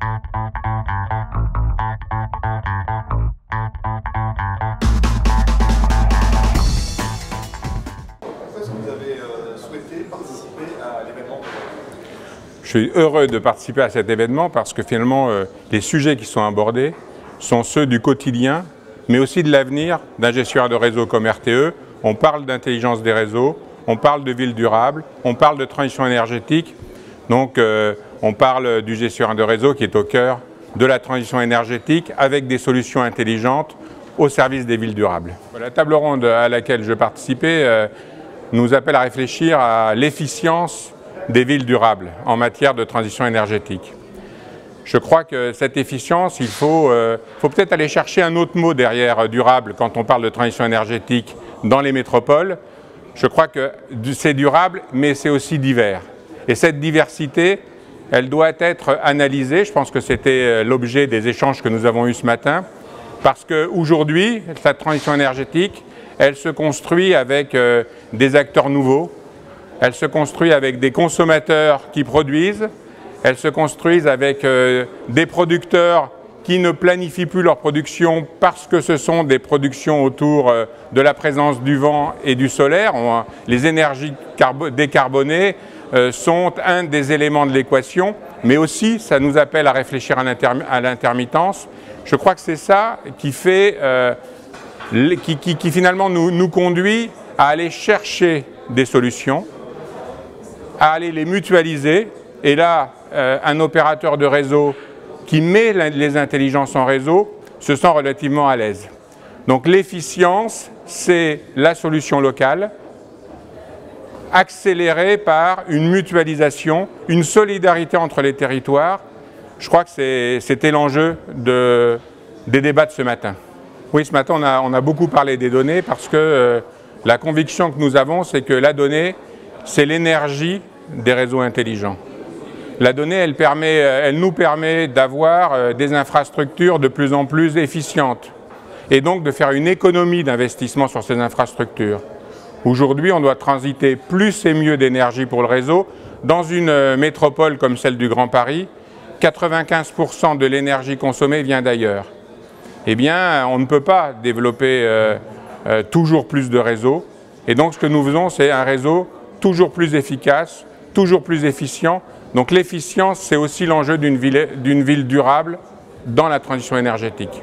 Est-ce que vous avez souhaité participer à l'événement? Je suis heureux de participer à cet événement parce que finalement, les sujets qui sont abordés sont ceux du quotidien, mais aussi de l'avenir d'un gestionnaire de réseau comme RTE. On parle d'intelligence des réseaux, on parle de ville durable, on parle de transition énergétique. Donc, on parle du gestionnaire de réseau qui est au cœur de la transition énergétique avec des solutions intelligentes au service des villes durables. La table ronde à laquelle je participais nous appelle à réfléchir à l'efficience des villes durables en matière de transition énergétique. Je crois que cette efficience, il faut peut-être aller chercher un autre mot derrière durable quand on parle de transition énergétique dans les métropoles. Je crois que c'est durable, mais c'est aussi divers. Et cette diversité, elle doit être analysée. Je pense que c'était l'objet des échanges que nous avons eus ce matin. Parce qu'aujourd'hui, cette transition énergétique, elle se construit avec des acteurs nouveaux. Elle se construit avec des consommateurs qui produisent. Elle se construit avec des producteurs qui ne planifient plus leur production parce que ce sont des productions autour de la présence du vent et du solaire. Les énergies décarbonées sont un des éléments de l'équation, mais aussi ça nous appelle à réfléchir à l'intermittence. Je crois que c'est ça qui fait, qui finalement nous conduit à aller chercher des solutions, à aller les mutualiser. Et là, un opérateur de réseau qui met les intelligences en réseau se sent relativement à l'aise. Donc l'efficience, c'est la solution locale, accélérée par une mutualisation, une solidarité entre les territoires. Je crois que c'était l'enjeu des débats de ce matin. Oui, ce matin, on a beaucoup parlé des données parce que la conviction que nous avons, c'est que la donnée, c'est l'énergie des réseaux intelligents. La donnée, elle nous permet d'avoir des infrastructures de plus en plus efficientes et donc de faire une économie d'investissement sur ces infrastructures. Aujourd'hui, on doit transiter plus et mieux d'énergie pour le réseau. Dans une métropole comme celle du Grand Paris, 95% de l'énergie consommée vient d'ailleurs. Eh bien, on ne peut pas développer toujours plus de réseaux. Et donc, ce que nous faisons, c'est un réseau toujours plus efficace, toujours plus efficient. Donc l'efficience, c'est aussi l'enjeu d'une ville durable dans la transition énergétique.